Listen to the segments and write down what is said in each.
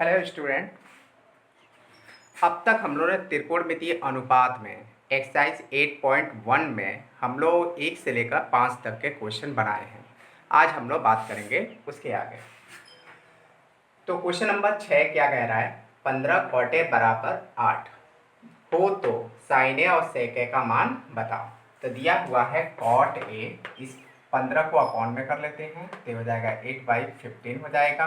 Hello student. अब तक हम लोगों ने त्रिकोणमितीय अनुपात में एक्सरसाइज 8.1 में हम लोग 1 से लेकर 5 तक के क्वेश्चन बनाए हैं। आज हम लोग बात करेंगे उसके आगे। तो क्वेश्चन नंबर 6 क्या कह रहा है? 15 कॉटे बराबर 8 हो तो साइन ए और सेक ए का मान बताओ। तो दिया हुआ है कॉट ए, इस 15 को अपॉन में कर लेते हैं तो हो जाएगा 8/15 हो जाएगा।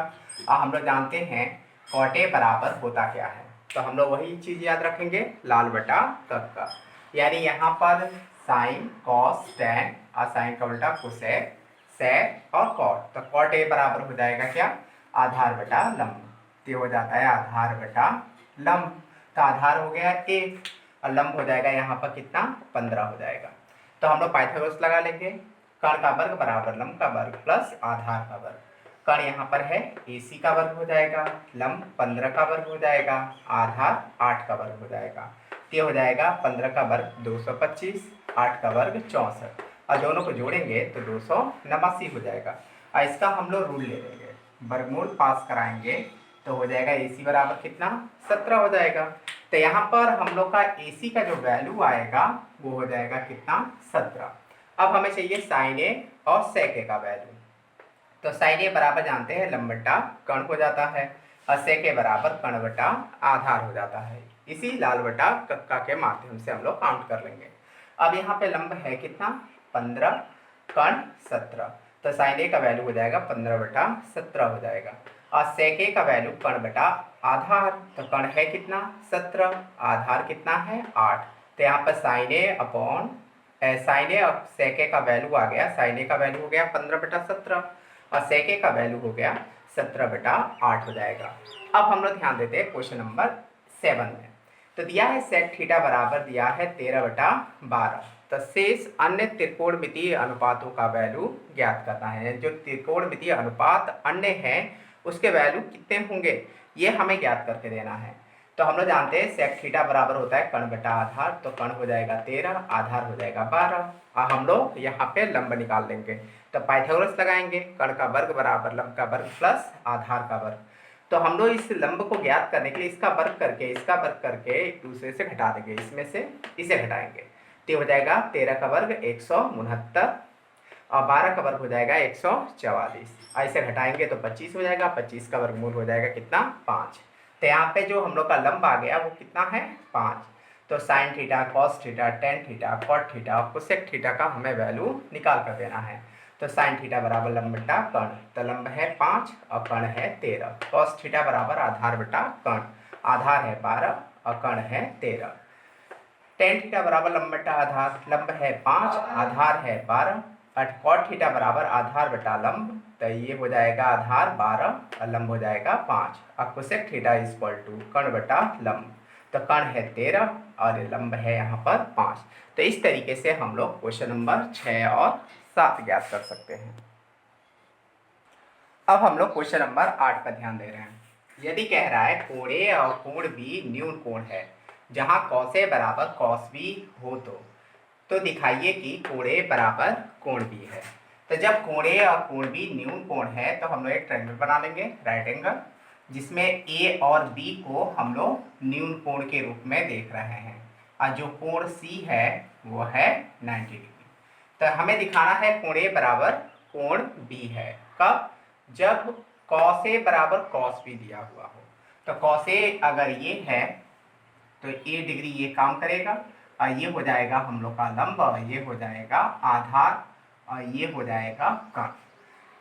और हम लोग जानते हैं कॉट ए बराबर होता क्या है, तो हम लोग वही चीज़ याद रखेंगे, लाल बटा कब का। यानी यहाँ पर साइन कॉस टैन और साइन का उल्टा कोसेक सेक और कॉट। तो कॉट ए बराबर हो जाएगा क्या? आधार बटा लंब। तो हो जाता है आधार बटा लंब। तो आधार हो गया 1 और लंब हो जाएगा यहाँ पर कितना? 15 हो जाएगा। तो हम लोग पाइथागोरस लगा लेंगे। कर्ण का वर्ग बराबर लंब का वर्ग प्लस आधार का वर्ग। कर्ण यहाँ पर है AC का वर्ग हो जाएगा, लंब 15 का वर्ग हो जाएगा, आधार 8 का वर्ग हो जाएगा। ये हो जाएगा 15 का वर्ग 225, 8 का वर्ग 64 और दोनों को जोड़ेंगे तो 289 हो जाएगा। और इसका हम लोग रूल ले लेंगे, वर्गमूल पास कराएंगे तो हो जाएगा AC बराबर कितना? 17 हो जाएगा। तो यहाँ पर हम लोग का AC का जो वैल्यू आएगा वो हो जाएगा कितना? 17। अब हमें चाहिए साइन ए और सेक ए का वैल्यू। तो साइन ए बराबर जानते हैं लंब बटा कर्ण हो जाता है और सेक ए बराबर कर्ण बटा आधार हो जाता है। इसी लाल बटा कक्का के माध्यम से हम लोग काउंट कर लेंगे। अब यहाँ पे लंब है कितना? 15, कर्ण 17। तो साइन ए का वैल्यू हो जाएगा 15/17 हो जाएगा। और सेक ए का वैल्यू कर्ण बटा आधार, तो कर्ण है कितना? 17, आधार कितना है? 8। तो यहाँ पर साइन ए अपॉन साइन ए और सेक ए का वैल्यू आ गया, साइन ए का वैल्यू हो गया 15/17 और सेक ए का वैल्यू हो गया 17/8 हो जाएगा। अब हम लोग ध्यान देते हैं क्वेश्चन नंबर 7 में। तो दिया है सेक थीटा बराबर दिया है 13/12। तो शेष अन्य त्रिकोणमितीय अनुपातों का वैल्यू ज्ञात करना है। जो त्रिकोणमितीय अनुपात अन्य हैं उसके वैल्यू कितने होंगे ये हमें ज्ञात करके देना है। तो हम लोग जानते हैं सेक थीटा बराबर होता है कर्ण बटा आधार, तो कर्ण हो जाएगा 13, आधार हो जाएगा 12 और हम लोग यहाँ पे लंब निकाल लेंगे। तो पाइथागोरस लगाएंगे, कर्ण का वर्ग बराबर लंब का वर्ग प्लस आधार का वर्ग। तो हम लोग इस लंब को ज्ञात करने के लिए इसका वर्ग करके इसका वर्ग करके एक दूसरे से घटा देंगे, इसमें से इसे घटाएंगे तो हो जाएगा 13 का वर्ग 169 और 12 का वर्ग हो जाएगा 144। ऐसे घटाएंगे तो 25 हो जाएगा, 25 का वर्गमूल हो जाएगा कितना? 5। तो यहाँ पे जो हम लोग का लंब आ गया वो कितना है? 5। तो sine theta, cos theta, tan theta, cot theta और कोसेक थीटा का हमें वैल्यू निकाल कर देना है। तो साइन थीटा बराबर लंब बटा कर्ण, तो लंब है 5 और कर्ण है 13। कॉस थीटा बराबर आधार बटा कर्ण, आधार है 12 और कर्ण है 13। टेन थीटा बराबर लंब बटा आधार, लंब है 5, आधार है 12 और कॉट थीटा बराबर आधार बटा लंब, तो ये हो जाएगा आधार 12 और लंब हो जाएगा 5 और कोसेक थीटा इक्वल टू कर्ण बटा लंब। तो कर्ण है 13 और लंब है यहाँ पर 5। तो इस तरीके से हम लोग क्वेश्चन नंबर 6 और 7 ज्ञात कर सकते हैं। अब हम लोग क्वेश्चन नंबर 8 पर ध्यान दे रहे हैं। यदि कह रहा है कोण ए और कोण बी न्यून कोण है जहाँ कॉस ए बराबर कॉस बी हो तो दिखाइए कि कोण ए बराबर कोण बी है। तो जब कोण ए और कोण बी न्यून कोण है तो हम लोग एक ट्रायंगल बना लेंगे, राइट एंगल, जिसमें ए और बी को हम लोग न्यून कोण के रूप में देख रहे हैं और जो कोण सी है वो है 90 डिग्री। तो हमें दिखाना है कोण ए बराबर कोण बी है। कब? जब कॉस ए बराबर कॉस बी दिया हुआ हो। तो कॉस ए अगर ये है तो ए डिग्री ये काम करेगा और ये हो जाएगा हम लोग का लंब और ये हो जाएगा आधार और ये हो जाएगा कर्ण।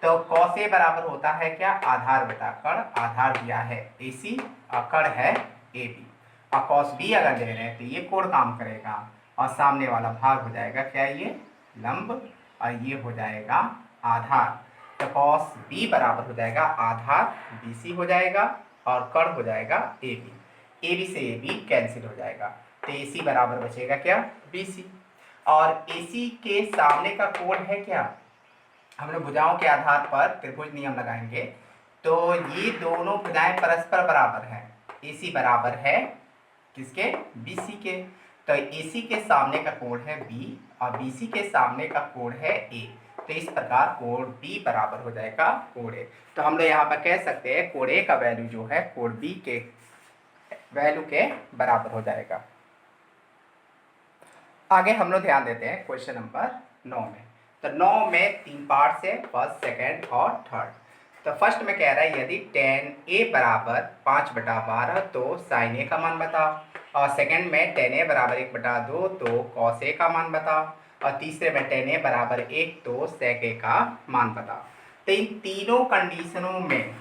तो कॉस ए बराबर होता है क्या? आधार बटा कर्ण, आधार दिया है AC और कर्ण है AB और कॉस बी अगर ले रहे हैं तो ये कोण काम करेगा और सामने वाला भाग हो जाएगा क्या? ये लंब और ये हो जाएगा आधार। तो कॉस बी बराबर हो जाएगा आधार BC हो जाएगा और कर्ण हो जाएगा AB। AB से AB कैंसिल हो जाएगा तो AC बराबर बचेगा क्या? BC। और AC के सामने का कोण है क्या? हम लोग भुजाओं के आधार पर त्रिभुज नियम लगाएंगे तो ये दोनों भुजाएं परस्पर बराबर हैं। AC बराबर है किसके? BC के। तो AC के सामने का कोण है B और BC के सामने का कोण है A। तो इस प्रकार कोण बी बराबर हो जाएगा कोण ए। तो हम लोग यहाँ पर कह सकते हैं कोण ए का वैल्यू जो है कोण बी के वैल्यू के बराबर हो जाएगा। आगे हम लोग ध्यान देते हैं क्वेश्चन नंबर 9 में। तो 9 में 3 पार्ट है, फर्स्ट, सेकेंड और थर्ड। तो फर्स्ट में कह रहा है यदि tan a बराबर 5/12 तो sin a का मान बताओ, और सेकेंड में tan a बराबर 1/2 तो cos a का मान बताओ, और तीसरे में tan a बराबर 1 तो sec a का मान बताओ। तो इन तीनों कंडीशनों में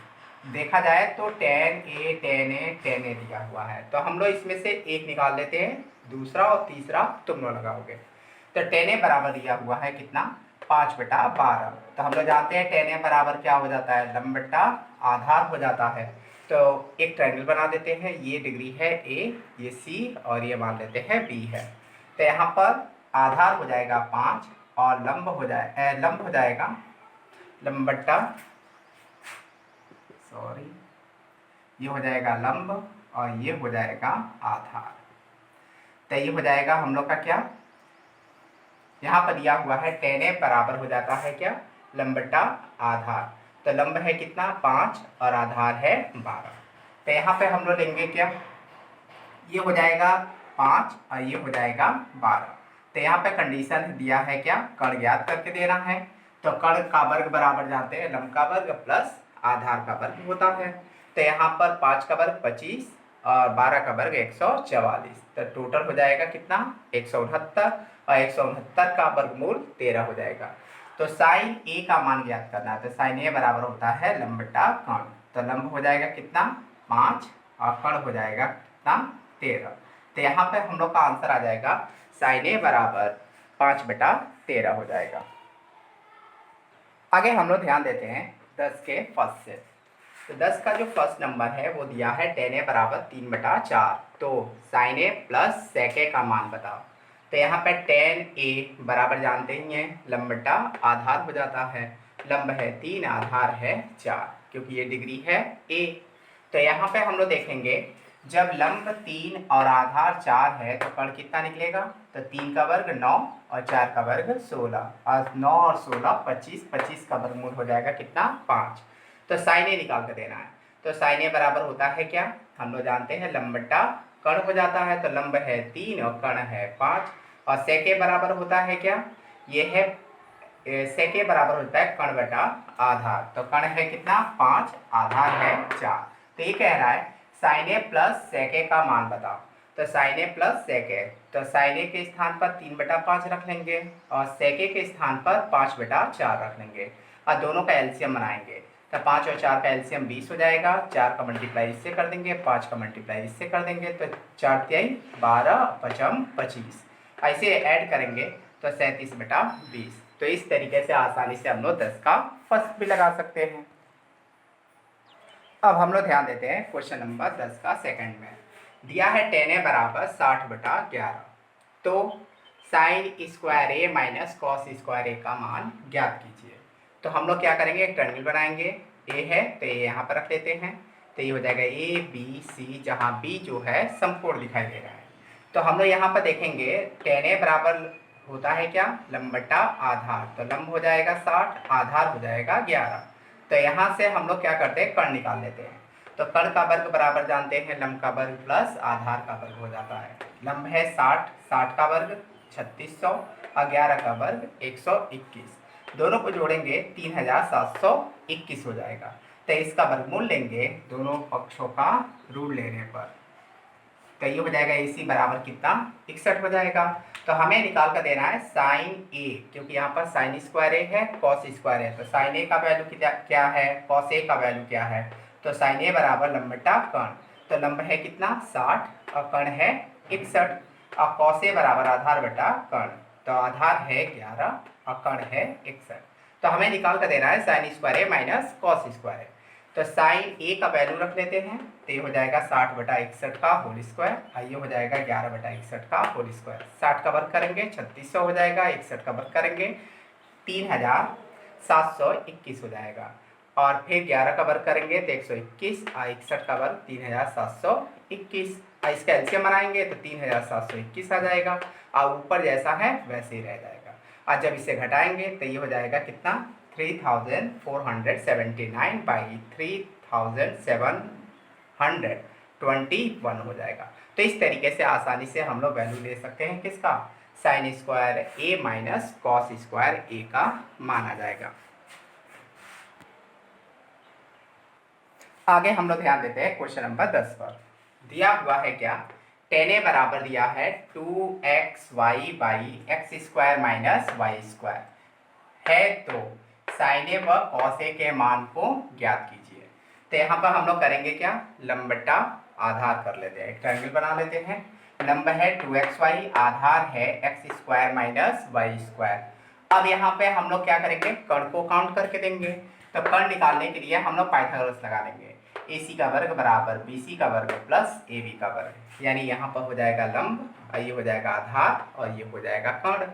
देखा जाए तो tan a दिया हुआ है, तो हम लोग इसमें से एक निकाल लेते हैं, दूसरा और तीसरा तुम लोग लगाओगे। तो tan a बराबर दिया हुआ है कितना, 5/12। तो हम लोग जानते हैं tan a बराबर क्या हो जाता है, लंब बटा आधार हो जाता है। तो एक ट्रायंगल बना देते हैं, ये डिग्री है a, ये c और ये मान लेते हैं b है। तो यहाँ पर आधार हो जाएगा 5 और लंब हो जाएगा लंब बट्टा ये हो जाएगा लंब और ये हो जाएगा आधार। तो ये हो जाएगा हम लोग का क्या, यहाँ पर दिया हुआ है tan a बराबर हो जाता है क्या, लंब बटा आधार। तो लंब है कितना 5 और आधार है 12। तो यहाँ पे हम लोग लेंगे क्या, ये हो जाएगा 5 और ये हो जाएगा 12। तो यहाँ पे कंडीशन दिया है क्या, कर्ण ज्ञात करके देना है। तो कर्ण का वर्ग बराबर जानते हैं लंब का वर्ग प्लस आधार का वर्ग होता है। तो यहाँ पर 5 का वर्ग 25 और 12 का वर्ग 144। तो टोटल हो जाएगा कितना 169, और 169 का वर्गमूल 13 हो जाएगा। तो साइन ए का मान ज्ञात करना है। तो साइन ए बराबर होता है लंब बटा कर्ण। तो लंब हो जाएगा कितना 5 और कर्ण हो जाएगा कितना 13। तो यहाँ पे हम लोग का आंसर आ जाएगा साइन ए बराबर 5/13 हो जाएगा। आगे हम लोग ध्यान देते हैं 10 के फर्स्ट से। तो 10 का जो फर्स्ट नंबर है वो दिया है tan a बराबर 3/4। तो sin a plus sec a का मान बताओ। तो यहाँ पे tan a बराबर जानते ही हैं लंब बटा आधार हो जाता है। लंब है 3, आधार है 4, क्योंकि ये डिग्री है a। तो यहाँ पे हम लोग देखेंगे जब लंब 3 और आधार 4 है तो कर्ण कितना निकलेगा। तो 3 का वर्ग 9 और 4 का वर्ग 16, और 9 और 16 25, 25 का वर्गमूल हो जाएगा कितना 5। तो साइन ए निकाल कर देना है। तो साइन ए बराबर होता है क्या, हम लोग जानते हैं लंब बटा कर्ण हो जाता है। तो लंब है 3 और कर्ण है 5, और सेक ए बराबर होता है क्या, ये है सेक ए बराबर होता है कर्ण बटा आधार। तो कर्ण है कितना 5, आधार है 4। तो ये कह रहा है साइन ए प्लस सेक ए का मान बताओ। तो साइन ए प्लस सेक ए, तो साइन ए के स्थान पर 3/5 रख लेंगे और सेक ए के स्थान पर 5/4 रख लेंगे, और दोनों का एलसीएम बनाएंगे। तो 5 और 4 का एलसीएम 20 हो जाएगा। 4 का मल्टीप्लाई इससे कर देंगे, 5 का मल्टीप्लाई इससे कर देंगे। तो 4 3 12, 5 25, ऐसे ऐड करेंगे तो 37/20। तो इस तरीके से आसानी से हम लोग 10 का फर्स्ट भी लगा सकते हैं। अब हम लोग ध्यान देते हैं क्वेश्चन नंबर 10 का सेकंड में। दिया है tan a बराबर 60/11। तो sine square A minus cos square ए का मान ज्ञात कीजिए। तो हम लोग क्या करेंगे, एक ट्रायंगल बनाएंगे। ए है तो ये यहाँ पर रख लेते हैं। तो ये हो जाएगा ए बी सी, जहाँ बी जो है समकोण दिखाई दे रहा है। तो हम लोग यहाँ पर देखेंगे tan a बराबर होता है क्या, लंब बटा आधार। तो लंब हो जाएगा 60, आधार हो जाएगा 11। तो यहाँ से हम लोग क्या करते हैं, कर्ण निकाल लेते हैं। तो कर्ण का वर्ग बराबर जानते हैं लंब का वर्ग प्लस आधार का वर्ग हो जाता है। लंब है 60, 60 का वर्ग 3600 और 11 का वर्ग 121। दोनों को जोड़ेंगे 3721 हो जाएगा। तो इसका वर्गमूल लेंगे दोनों पक्षों का रूट लेने पर। तो ये हो जाएगा AC बराबर कितना 61 हो जाएगा। तो हमें निकाल कर देना है साइन ए, क्योंकि यहाँ पर साइन स्क्वायर ए है, कॉस स्क्वायर है। तो साइन ए का वैल्यू क्या है, कॉस ए का वैल्यू क्या है। तो साइन ए बराबर लंब बटा कर्ण। तो लंब है कितना 60 और कर्ण है 61, और कॉस ए बराबर आधार बटा कर्ण। तो आधार है 11 और कर्ण है 61। तो हमें निकाल कर देना है sign square A minus cos square ए। तो साइन ए का वैल्यू रख लेते हैं। तो ये हो जाएगा 60/61 का होल स्क्वायर, और ये हो जाएगा 11/61 का होल स्क्वायर। 60 का वर्ग करेंगे 3600 हो जाएगा, 61 का वर्ग करेंगे 3721 हो जाएगा, और फिर 11 का वर्ग करेंगे तो 121, और 61 का वर्ग 3721। इसका एलसीएम बनाएंगे तो 3721 आ जाएगा, और ऊपर जैसा है वैसे ही रह जाएगा। और जब इसे घटाएंगे तो ये हो जाएगा कितना 3479 बाई 3721 हो जाएगा। तो इस तरीके से आसानी से हम लोग वैल्यू ले सकते हैं किसका, sign square A minus cos square ए का माना जाएगा। आगे हम लोग ध्यान देते हैं क्वेश्चन नंबर 10 पर। दिया हुआ है क्या, tan a बराबर दिया है 2xy by x square minus y square है, तो साइन ए व कॉस ए के मान को ज्ञात कीजिए। तो यहाँ पर हम लोग करेंगे क्या, लंबटा आधार कर लेते हैं, एक ट्रायंगल बना लेते हैं। लंब है 2xy, आधार है x square minus y square. अब यहाँ पे हम लोग क्या करेंगे, कर्ण को काउंट करके देंगे। तो कर्ण निकालने के लिए हम लोग पाइथागोरस लगा लेंगे, AC का वर्ग बराबर BC का वर्ग प्लस AB का वर्ग, यानी यहाँ पर हो जाएगा लंब और ये हो जाएगा आधार और ये हो जाएगा कर्ण।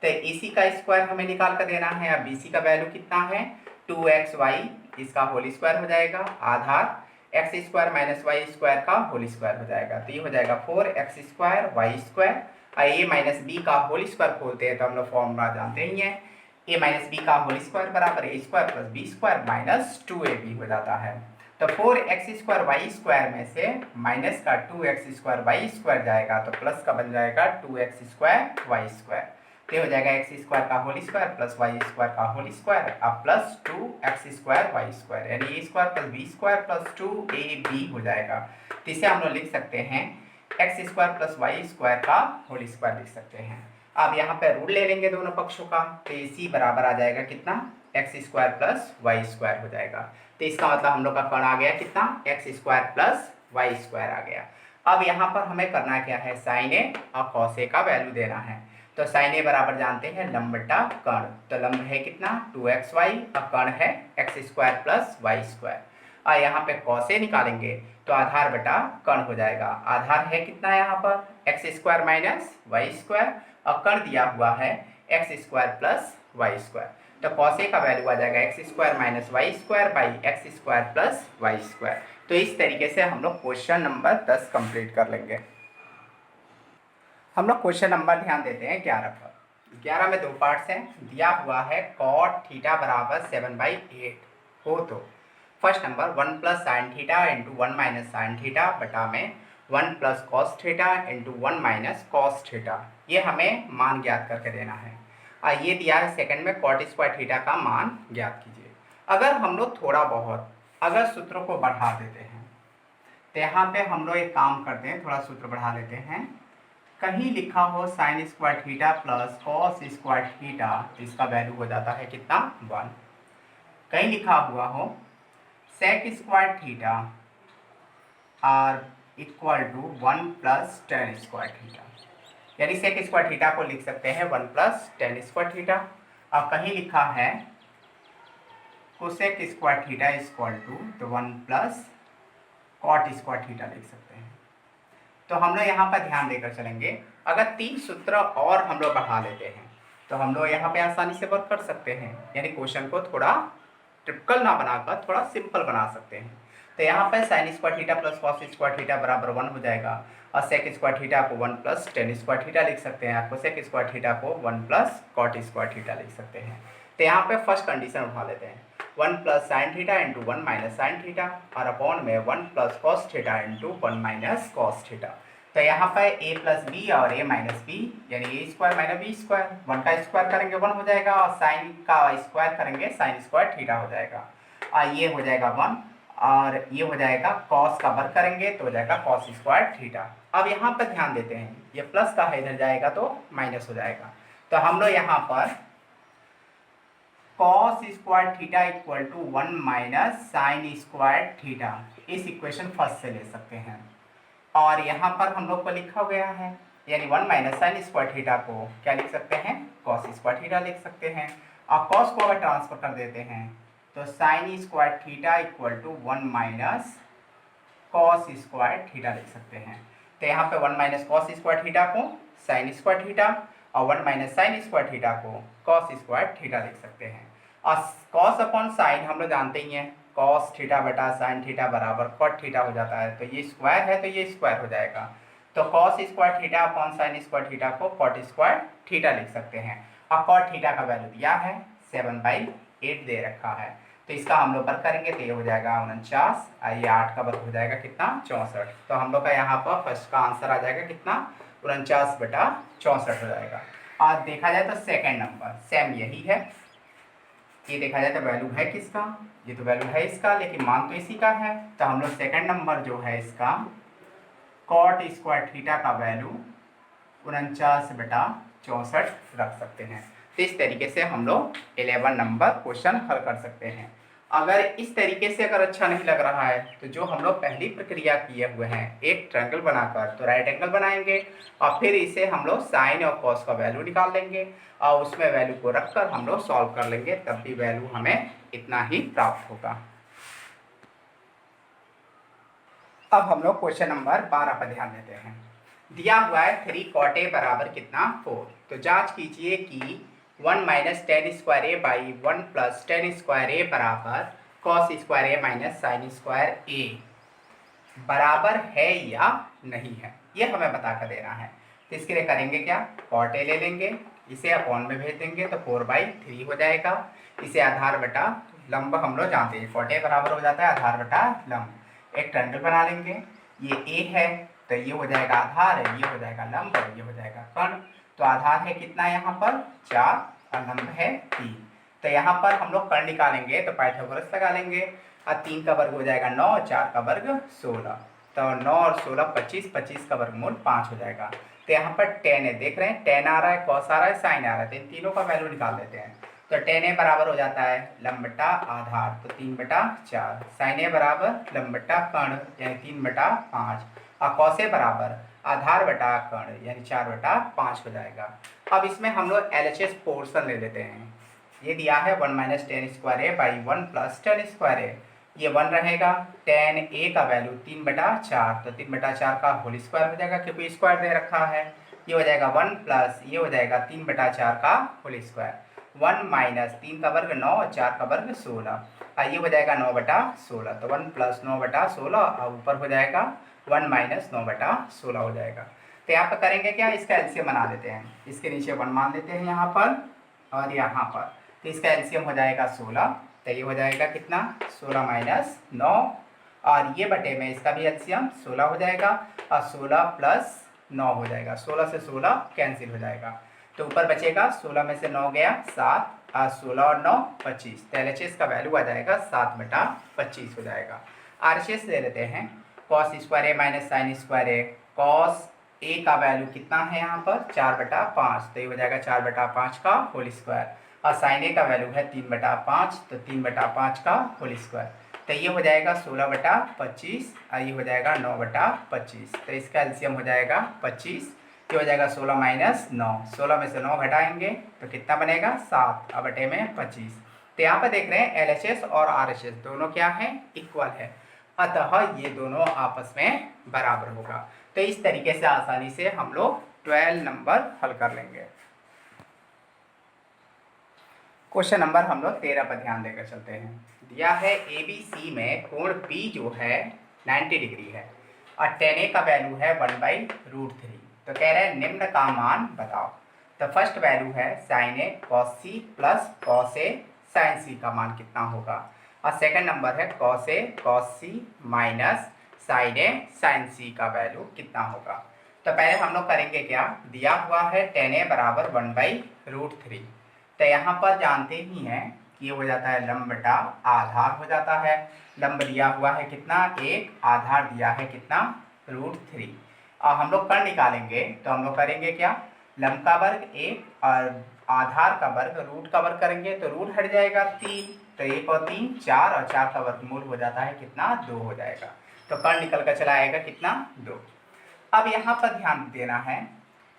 तो AC का स्क्वायर हमें निकाल कर देना है। अब BC का वैल्यू कितना है 2xy, इसका होल स्क्वायर हो जाएगा, आधार x square minus y square का होल स्क्वायर हो जाएगा। तो ये हो जाएगा 4x स्क्वायर वाई स्क्वायर, और a माइनस बी का होल स्क्वायर खोलते हैं तो हम लोग फॉर्मूला जानते ही हैं, a माइनस बी का होल स्क्वायर बराबर a square plus B square minus 2ab हो जाता है। तो 4x स्क्वायर वाई स्क्वायर में से माइनस का 2x स्क्वायर वाई स्क्वायर जाएगा तो प्लस का बन जाएगा 2x स्क्वायर वाई स्क्वायर। तो हो जाएगा एक्स स्क्वायर का whole square plus y square का होल स्क्वायर अब plus 2x square y square, यानी a square plus B square plus 2ab हो जाएगा। तो इसे हम लोग लिख सकते हैं x square plus y square का होल स्क्वायर लिख सकते हैं। अब यहाँ पे रूट ले लेंगे दोनों पक्षों का, तो AC बराबर आ जाएगा कितना, x square plus y square हो जाएगा। तो इसका मतलब हम लोग का कर्ण आ गया कितना, x square plus y square आ गया। अब यहाँ पर हमें करना क्या है, साइन ए और कॉस ए का वैल्यू देना है। तो साइन ए बराबर जानते हैं लंब बटा कर्ण, तो लंब है कितना 2xy और कर्ण है x square plus y square. और यहाँ पे कॉस ए निकालेंगे तो आधार बटा कर्ण हो जाएगा। आधार है कितना यहाँ पर x square minus y square और कर्ण दिया हुआ है x square plus y square. तो कॉस ए का वैल्यू आ जाएगा x square minus y square by x square plus y square. तो इस तरीके से हम लोग क्वेश्चन नंबर 10 कंप्लीट कर लेंगे। हम लोग क्वेश्चन नंबर ध्यान देते हैं 11 पर। 11 में दो पार्ट्स हैं। दिया हुआ है कॉट थीटा बराबर 7/8 हो तो first number 1 plus sine theta into 1 minus sine theta बटा में 1 plus cos theta into 1 minus cos theta, ये हमें मान ज्ञात करके देना है। और ये दिया है सेकंड में कॉट स्क्वायर थीटा का मान ज्ञात कीजिए। अगर हम लोग थोड़ा बहुत अगर सूत्रों को बढ़ा देते हैं तो यहाँ पे हम लोग एक काम करते हैं, थोड़ा सूत्र बढ़ा लेते हैं। कहीं लिखा हो sine square theta plus cos square theta, इसका वैल्यू हो जाता है कितना 1। कहीं लिखा हुआ हो sec square theta are equal to 1 plus tan square theta, यानी सेक स्क्वायर थीटा को लिख सकते हैं 1 प्लस टेन स्क्वायर थीटा। और कहीं लिखा है cosec square theta equal to तो 1 प्लस कॉट स्क्वायर थीटा लिख सकते हैं। तो हम लोग यहाँ पर ध्यान देकर चलेंगे, अगर 3 सूत्र और हम लोग बढ़ा लेते हैं तो हम लोग यहाँ पे आसानी से वर्क कर सकते हैं, यानी क्वेश्चन को थोड़ा टिपिकल ना बनाकर थोड़ा सिंपल बना सकते हैं। तो यहाँ पर sign square theta plus cos square theta बराबर 1 हो जाएगा और सेक स्क्वायर थीटा को 1 प्लस टेन स्क्वायर थीटा लिख सकते हैं, आपको सेक स्क्वायर थीटा को 1 प्लस कॉट स्क्वायर थीटा लिख सकते हैं। तो यहाँ पे फर्स्ट कंडीशन उठा लेते हैं 1 plus sine theta into 1 minus sine theta और अपॉन में 1 plus cos theta into 1 minus cos theta. तो यहाँ पर a प्लस बी और a माइनस बी, यानी a square minus B square, 1 का स्क्वायर करेंगे 1 हो जाएगा और साइन का स्क्वायर करेंगे साइन स्क्वायर थीटा हो जाएगा और ये हो जाएगा 1 और ये हो जाएगा कॉस का वर्ग करेंगे तो हो जाएगा कॉस स्क्वायर थीटा। अब यहाँ पर ध्यान देते हैं ये प्लस का है, इधर जाएगा तो माइनस हो जाएगा। तो हम लोग यहाँ पर cos square theta equal to 1 minus sign square theta इस इक्वेशन फर्स्ट से ले सकते हैं और यहाँ पर हम लोग को लिखा गया है, यानी 1 माइनस साइन स्क्वायर थीटा को क्या लिख सकते हैं कॉस स्क्वायर थीटा लिख सकते हैं। और कॉस को अगर ट्रांसफर कर देते हैं तो sine square theta equal to 1 minus cos square theta लिख सकते हैं। तो यहाँ पे 1 माइनस कॉस स्क्वायर थीटा को साइन स्क्वायर थीटा और 1 माइनस साइन स्क्वायर थीटा को कॉस स्क्वायर थीटा लिख सकते हैं। और कॉस अपॉन साइन हम लोग जानते ही हैं, कॉस थीटा बटा साइन थीटा बराबर कॉट थीटा हो जाता है, तो ये स्क्वायर है तो ये स्क्वायर हो जाएगा। तो cos square theta upon sine square theta को कॉट स्क्वायर थीटा लिख सकते हैं। अब cot थीटा का वैल्यू दिया है 7/8 दे रखा है, तो इसका हम लोग वर्ग करेंगे तो ये हो जाएगा 49, ये 8 का वर्ग हो जाएगा कितना 64। तो हम लोग का यहाँ पर फर्स्ट का आंसर आ जाएगा कितना 49/64 हो जाएगा। और देखा जाए तो सेकेंड नंबर सेम यही है, ये देखा जाए तो वैल्यू है किसका, ये तो वैल्यू है इसका, लेकिन मान तो इसी का है। तो हम लोग सेकेंड नंबर जो है इसका कॉट स्क्वायर थीटा का वैल्यू 49/64 रख सकते हैं। तो इस तरीके से हम लोग 11 नंबर क्वेश्चन हल कर सकते हैं। अगर इस तरीके से अगर अच्छा नहीं लग रहा है तो जो हम लोग पहली प्रक्रिया किए हुए हैं एक ट्रायंगल बनाकर, तो राइट एंगल बनाएंगे और फिर इसे हम लोग साइन और कॉस का वैल्यू निकाल लेंगे और उसमें वैल्यू को रखकर हम लोग सॉल्व कर लेंगे, तब भी वैल्यू हमें इतना ही प्राप्त होगा। अब हम लोग क्वेश्चन नंबर 12 पर ध्यान देते हैं। दिया हुआ है 3 cot a बराबर कितना 4। तो जांच कीजिए कि 1 minus tan square A by 1 plus tan square A बराबर cos square A minus sign square A बराबर है या नहीं है, ये हमें बता कर देना है। तो इसके लिए करेंगे क्या, cot a ले लेंगे, इसे अपॉन में भेज देंगे तो 4/3 हो जाएगा। इसे आधार बटा लंब हम लोग जानते हैं, cot a बराबर हो जाता है आधार बटा लंब। एक ट्रायंगल बना लेंगे, ये a है तो ये हो जाएगा आधार है, ये हो जाएगा लंब और ये हो जाएगा कर्ण। तो आधार है कितना यहाँ पर 4 और लंब है 3। तो यहाँ पर हम लोग कर्ण निकालेंगे तो पाइथागोरस लगा लेंगे और 3 का वर्ग हो जाएगा 9 और 4 का वर्ग 16। तो 9 और 16 25, 25 का वर्गमूल 5 हो जाएगा। तो यहाँ पर टेन है, देख रहे हैं टेन आ रहा है, कॉस आ रहा है, साइन आ रहा है, तो इन तीनों का वैल्यू निकाल देते हैं। तो टेन ए बराबर हो जाता है लंब बटा आधार, तो 3/4। साइन ए बराबर लंब बटा कर्ण यानी 3/5 और कॉस ए बराबर आधार बटा कर्ण यानी 4/5 हो जाएगा। अब इसमें हम लोग LHS पोर्शन ले लेते हैं। ये दिया है 1 minus tan square A by 1 plus tan square A, ये 1 रहेगा। टेन ए का वैल्यू 3/4, तो 3/4 का होल स्क्वायर हो जाएगा क्योंकि स्क्वायर दे रखा है। ये हो जाएगा 1 प्लस ये हो जाएगा 3/4 का होल स्क्वायर, 1 माइनस 3 का वर्ग 9 और 4 का वर्ग 16, ये हो जाएगा 9/16। तो 1 प्लस 9/16 और ऊपर हो जाएगा 1 माइनस 9/16 हो जाएगा। तो यहाँ पर करेंगे क्या, इसका एलसीएम बना लेते हैं। इसके नीचे 1 मान लेते हैं यहाँ पर और यहाँ पर, तो इसका एलसीएम हो जाएगा 16। तो ये हो जाएगा कितना 16 माइनस 9 और ये बटे में इसका भी एलसीएम 16 हो जाएगा और 16 प्लस 9 हो जाएगा, 16 से 16 कैंसिल हो जाएगा। तो ऊपर बचेगा 16 में से 9 गया 7 और 16 और 9 25। तो LHS का वैल्यू आ जाएगा 7/25 हो जाएगा। RHS ले लेते हैं, cos square A minus sign square A, cos A का वैल्यू कितना है यहाँ पर 4/5, तो ये हो जाएगा 4/5 का होल स्क्वायर और साइन ए का वैल्यू है 3/5, तो 3/5 का होल स्क्वायर। तो ये हो जाएगा 16/25 और ये हो जाएगा 9/25। तो इसका एलसीएम हो जाएगा 25, ये हो जाएगा 16 माइनस 9, 16 में से 9 घटाएंगे तो कितना बनेगा 7 और बटे में 25। तो यहाँ पर देख रहे हैं LHS और RHS दोनों क्या है इक्वल है, अतः ये दोनों आपस में बराबर होगा। तो इस तरीके से आसानी से हम लोग 12 नंबर हल कर लेंगे। क्वेश्चन नंबर हम लोग 13 पर ध्यान देकर चलते हैं। दिया है ABC में कोण B जो है 90 डिग्री है और tan A का वैल्यू है 1/√3। तो कह रहे हैं निम्न का मान बताओ। तो फर्स्ट वैल्यू है sign A cos C plus cos A sign सी का मान कितना होगा, और सेकंड नंबर है cos A cos C minus sign A sign सी का वैल्यू कितना होगा। तो पहले हम लोग करेंगे क्या, दिया हुआ है tan A बराबर 1/√3। तो यहाँ पर जानते ही हैं कि ये हो जाता है लंब बटा आधार हो जाता है। लंब दिया हुआ है कितना 1, आधार दिया है कितना √3। और हम लोग कर्ण निकालेंगे तो हम लोग करेंगे क्या, लंब का वर्ग 1 और आधार का वर्ग रूट का वर्ग करेंगे तो रूट हट जाएगा 3, तो 1 और 3 4 और 4 का वर्गमूल हो जाता है कितना 2 हो जाएगा। तो कर्ण निकल कर चला आएगा कितना 2। अब यहाँ पर ध्यान देना है,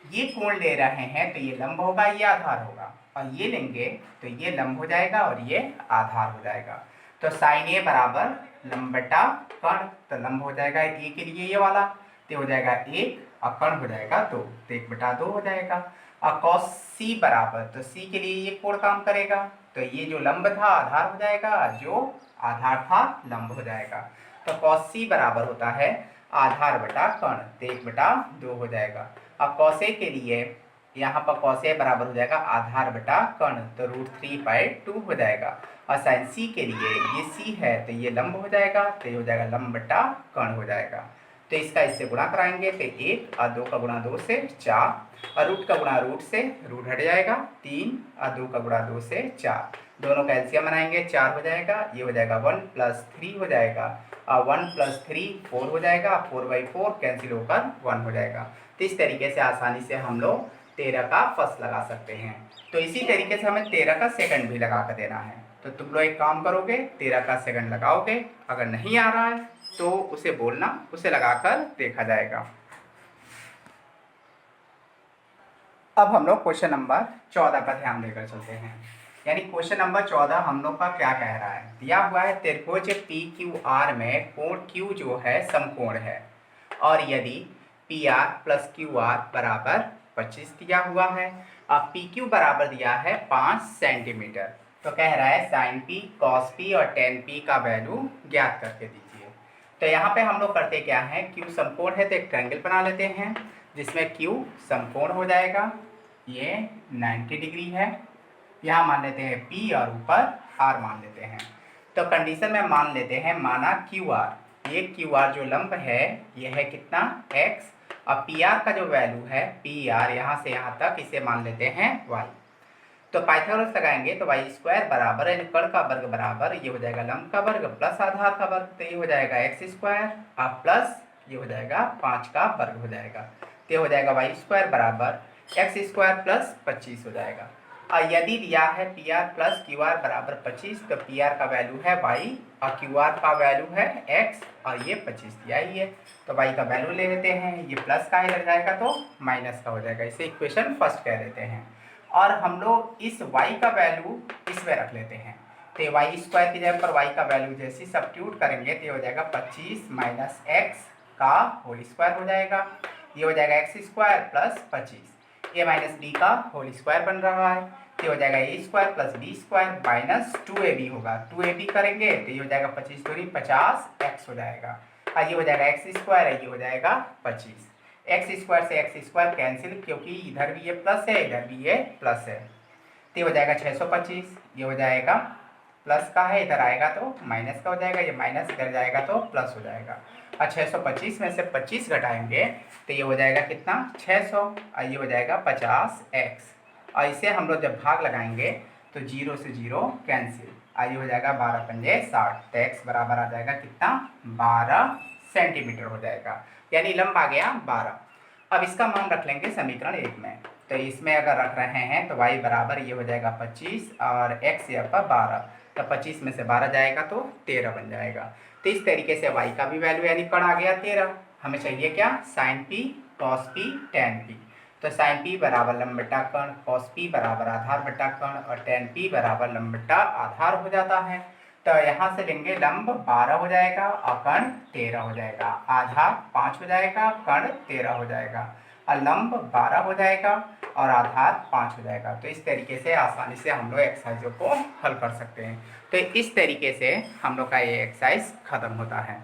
ये कोण ले रहे हैं तो ये लंब होगा ये आधार होगा, और ये लेंगे तो ये लंब हो जाएगा और ये आधार हो जाएगा। तो साइन ए बराबर लंब बटा कर्ण, तो लंब हो जाएगा ए के लिए ये वाला, तो हो जाएगा 1 और कर्ण हो जाएगा 2, तो 1/2 हो जाएगा। और कॉस सी बराबर, तो सी के लिए ये कोण काम करेगा, तो ये जो लंब था आधार हो जाएगा, जो आधार था लंब हो जाएगा। तो कॉस सी बराबर होता है आधार बटा कर्ण, तो 1/2 हो जाएगा। और कॉस ए के लिए यहाँ पर cos A बराबर हो जाएगा आधार बटा कर्ण, तो √3/2 हो जाएगा। और साइन C के लिए ये C है तो ये लंब हो जाएगा, तो ये हो जाएगा लंब बटा कर्ण हो जाएगा। तो इसका इससे गुणा कराएंगे तो 1 और 2 का गुणा 2 से 4, और रूट का गुणा रूट से रूट हट जाएगा, 3 और 2 का गुणा 2 से 4, दोनों का एलसीएम बनाएंगे 4 हो जाएगा, ये हो जाएगा 1 + 3 हो जाएगा, और 1 + 3 4 हो जाएगा, 4/4 कैंसिल होकर 1 हो जाएगा। तो इस तरीके से आसानी से हम लोग 13 का फर्स्ट लगा सकते हैं। तो इसी तरीके से हमें 13 का सेकंड भी लगा कर देना है। तो तुम लोग एक काम करोगे, 13 का सेकंड लगाओगे, अगर नहीं आ रहा है तो उसे बोलना, उसे लगाकर देखा जाएगा। अब हम लोग क्वेश्चन नंबर 14 पर ध्यान देकर चलते हैं। यानी क्वेश्चन नंबर 14 हम लोग का क्या कह रहा है, दिया हुआ है त्रिभुज PQR में कोण Q जो है समकोण है, और यदि PR + QR बराबर 25 दिया हुआ है, अब PQ बराबर दिया है 5 सेंटीमीटर, तो कह रहा है sin P, cos P और tan P का वैल्यू ज्ञात करके दीजिए। तो यहाँ पे हम लोग करते क्या है, Q समकोण है तो एक ट्रायंगल बना लेते हैं जिसमें Q समकोण हो जाएगा, ये 90 डिग्री है, यहाँ मान लेते हैं P और ऊपर R मान लेते हैं। तो कंडीशन में मान लेते हैं, माना QR, ये QR जो लंब है ये है कितना x, और PR का जो वैल्यू है PR यहाँ से यहाँ तक इसे मान लेते हैं y। तो पाइथागोरस लगाएंगे तो y² बराबर यानी कर्ण का वर्ग बराबर ये हो जाएगा लंब का वर्ग प्लस आधार का वर्ग, तो ये हो जाएगा x² और प्लस ये हो जाएगा 5 का वर्ग हो जाएगा, तो ये हो जाएगा y² बराबर x² + 25 हो जाएगा। और यदि दिया है PR + QR बराबर 25, तो PR का वैल्यू है y और QR का वैल्यू है x, और ये 25 दिया ही है, तो y का वैल्यू ले लेते हैं, ये प्लस का ही लग जाएगा तो माइनस का हो जाएगा, इसे इक्वेशन फर्स्ट कह देते हैं। और हम लोग इस y का वैल्यू इसमें रख लेते हैं, तो y² की जगह पर y का वैल्यू जैसे सब्स्टिट्यूट करेंगे तो ये हो जाएगा 25 - x का होल स्क्वायर हो जाएगा, ये हो जाएगा x² + 25, a - b का होल स्क्वायर बन रहा है, तो ये हो जाएगा a² + b² - 2ab होगा, 2ab करेंगे तो ये हो जाएगा 25 दूनी 50 x हो जाएगा, और ये हो जाएगा x², ये हो जाएगा 25, x² से x² कैंसिल, क्योंकि इधर भी ये प्लस है इधर भी ये प्लस है, तो ये हो जाएगा 625, ये हो जाएगा प्लस का है, इधर आएगा तो माइनस का हो जाएगा, ये माइनस इधर जाएगा तो प्लस हो जाएगा, और 625 में से 25 घटाएंगे तो ये हो जाएगा कितना 600, और ये हो जाएगा 50x, और इसे हम लोग जब भाग लगाएंगे तो 0 से 0 कैंसिल, और ये हो जाएगा 12 पंजे 60, तो x बराबर आ जाएगा कितना 12 सेंटीमीटर हो जाएगा, यानी लंब आ गया 12। अब इसका मान रख लेंगे समीकरण 1 में, तो इसमें अगर रख रहे हैं तो y बराबर ये हो जाएगा 25 और x यहाँ पर 12, तो 25 में से 12 जाएगा तो 13 बन जाएगा। तो इस तरीके से y का भी वैल्यू यानी कर्ण आ गया 13। हमें चाहिए क्या, sin P, cos P, tan P। तो sin P बराबर लंब बटा कर्ण, cos P बराबर आधार बटा कर्ण, और tan P बराबर लंब बटा आधार हो जाता है। तो यहाँ से लेंगे लंब 12 हो जाएगा और कर्ण 13 हो जाएगा, आधार 5 हो जाएगा, कर्ण 13 हो जाएगा, और लंब 12 हो जाएगा और आधार 5 हो जाएगा। तो इस तरीके से आसानी से हम लोग एक्सरसाइजों को हल कर सकते हैं। तो इस तरीके से हम लोग का ये एक्सरसाइज खत्म होता है।